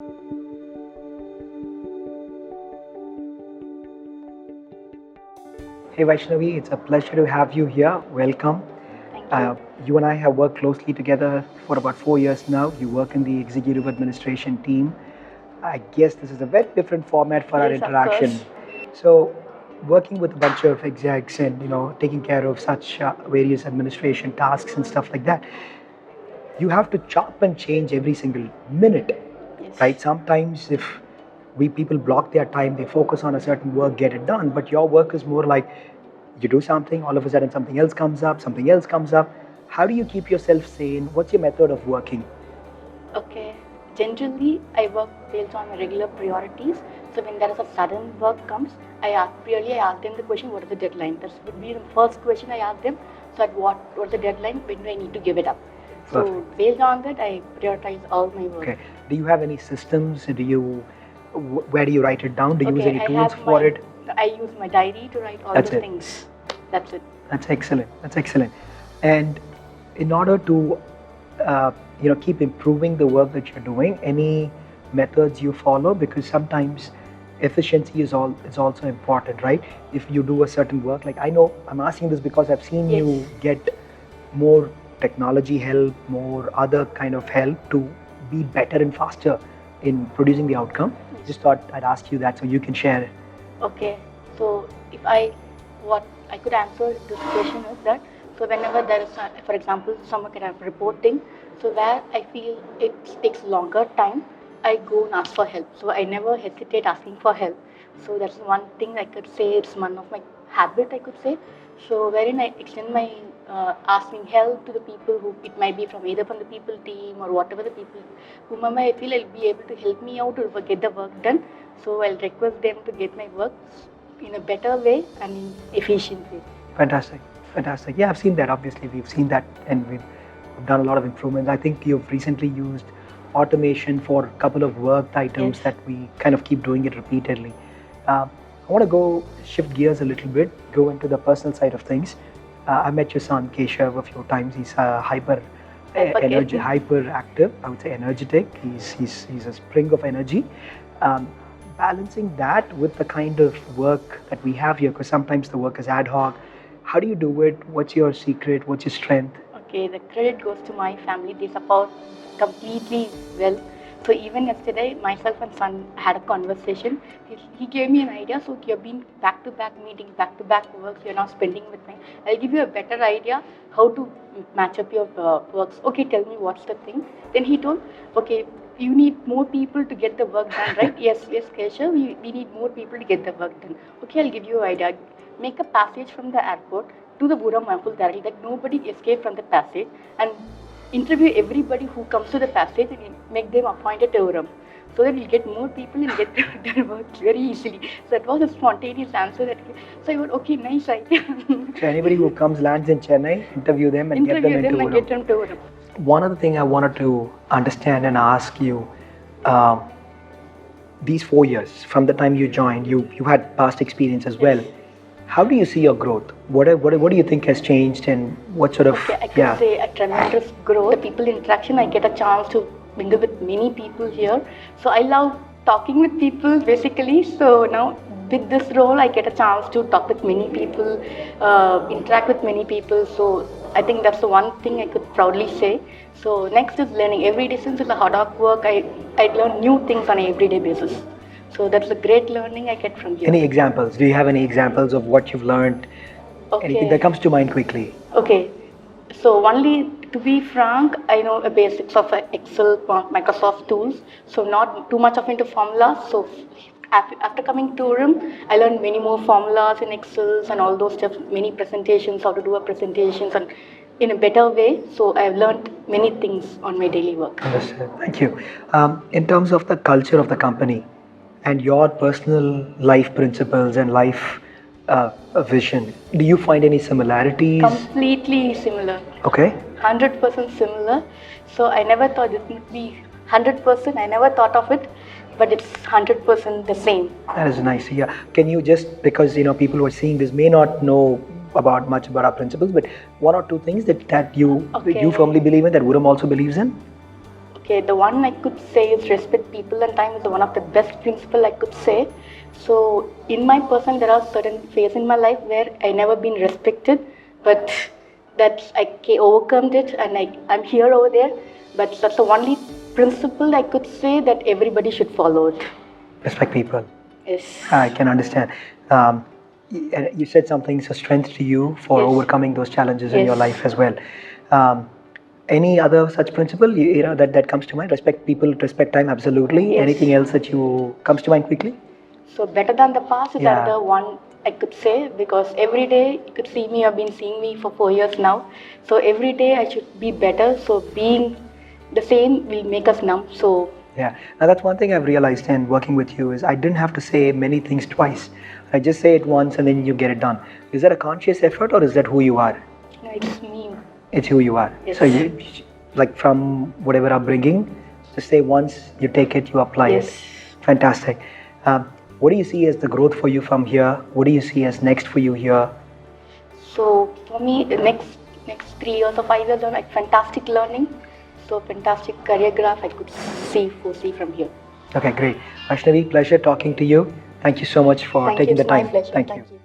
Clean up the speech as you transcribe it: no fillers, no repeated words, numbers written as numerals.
Hey Vaishnavi, it's a pleasure to have you here. Welcome. Thank you. You and I have worked closely together for about 4 years now. You work in the executive administration team. I guess this is a very different format for our Yes, of interaction. course. So, working with a bunch of execs and taking care of such various administration tasks and stuff like that, you have to chop and change every single minute, Yes. right? Sometimes if we people block their time, they focus on a certain work, get it done. But your work is more like you do something, all of a sudden something else comes up, something else comes up. How do you keep yourself sane? What's your method of working? Okay. Generally, I work based on my regular priorities. So when there is a sudden work comes, I ask them the question, what is the deadline? That would be the first question I ask them. So at what's the deadline? When do I need to give it up? So Perfect. based on that, I prioritize all my work. Okay. Do you have any systems? Where do you write it down? Do you use Okay, any I tools have for my, it? I use my diary to write all That's the it. things. That's it. That's excellent. That's excellent. And in order to, keep improving the work that you're doing, any methods you follow? Because sometimes efficiency is also important, right? If you do a certain work, like I know I'm asking this because I've seen Yes. you get more technology help, more other kind of help to be better and faster in producing the outcome. Just thought I'd ask you that so you can share it. Okay, so what I could answer this question is that, so whenever there is, for example, some kind of reporting, so where I feel it takes longer time, I go and ask for help. So I never hesitate asking for help. So that's one thing I could say. It's one of my habit, I could say. So wherein I extend my asking help to the people who it might be from either from the people team or whatever the people whom I feel I'll be able to help me out to get the work done. So I'll request them to get my work in a better way and in efficient way. Fantastic, fantastic. Yeah, I've seen that. Obviously, we've seen that, and we've done a lot of improvements. I think you've recently used automation for a couple of work items Yes. that we kind of keep doing it repeatedly. I want to go shift gears a little bit, go into the personal side of things. I met your son Keshav a few times. He's hyperactive. I would say energetic. He's a spring of energy. Um, Balancing that with the kind of work that we have here, because sometimes the work is ad hoc. How do you do it? What's your secret? What's your strength? Okay, the credit goes to my family. They support completely well. So even yesterday, myself and son had a conversation. He gave me an idea. So you've been back-to-back meetings, back-to-back works. You're now spending with me. I'll give you a better idea how to match up your works. Okay, tell me what's the thing. Then he told, okay, you need more people to get the work done, right? Yes, Keshav, we need more people to get the work done. Okay, I'll give you an idea. Make a passage from the airport to the Vuram directly, that nobody escape from the passage, and interview everybody who comes to the passage and make them appointed to Vuram. So that we'll get more people and get their work very easily. So that was a spontaneous answer. So I went, okay, nice idea. So anybody who comes, lands in Chennai, interview them and get them Interview into them and Vuram. get them to Vuram. One other thing I wanted to understand and ask you, these 4 years from the time you joined, you had past experience as well. How do you see your growth? What do you think has changed, and what sort of Okay, I can say a tremendous growth. The people interaction, I get a chance to mingle with many people here. So I love talking with people basically. So now with this role, I get a chance to talk with many people, interact with many people. So I think that's the one thing I could proudly say. So next is learning. Every day since it's a hard work, I learn new things on an everyday basis. So that's a great learning I get from you. Any examples? Do you have any examples of what you've learned? Okay. Anything that comes to mind quickly? Okay, so only to be frank, I know the basics of Excel, Microsoft tools, so not too much of into formulas. So after coming to Vuram, I learned many more formulas in Excel and all those stuff, many presentations, how to do a presentations and in a better way. So I've learned many things on my daily work. Understood. Thank you. In terms of the culture of the company and your personal life principles and life vision, do you find any similarities? Completely similar. Okay. 100% similar. So I never thought it would be 100%. I never thought of it, but it's 100% the same. That is nice. Yeah. Can you just, because people who are seeing this may not know much about our principles, but one or two things that you Okay. you firmly believe in, that Vuram also believes in? Okay, the one I could say is respect people and time is one of the best principle I could say. So in my person, there are certain phases in my life where I never been respected, but that's overcome it and I'm here over there. But that's the only principle I could say that everybody should follow it. Respect people. Yes. I can understand. You said something is a strength to you for Yes. overcoming those challenges in Yes. your life as well. Any other such principle that comes to mind? Respect people, respect time, absolutely. Yes. Anything else that you comes to mind quickly? So better than the past is Yeah. another one I could say, because every day you could see me, you've been seeing me for 4 years now. So every day I should be better. So being the same will make us numb. So yeah, now that's one thing I've realized in working with you is I didn't have to say many things twice. I just say it once and then you get it done. Is that a conscious effort or is that who you are? no, it's me. It's who you are. Yes. So you, like from whatever upbringing, just say once, you take it, you apply Yes. it. Fantastic. What do you see as the growth for you from here? What do you see as next for you here? So for me, the next 3 years or 5 years are like fantastic learning. So fantastic career graph I could foresee from here. Okay, great. Vaishnavi, pleasure talking to you. Thank you so much for taking the time. It's my pleasure. Thank you. Thank you.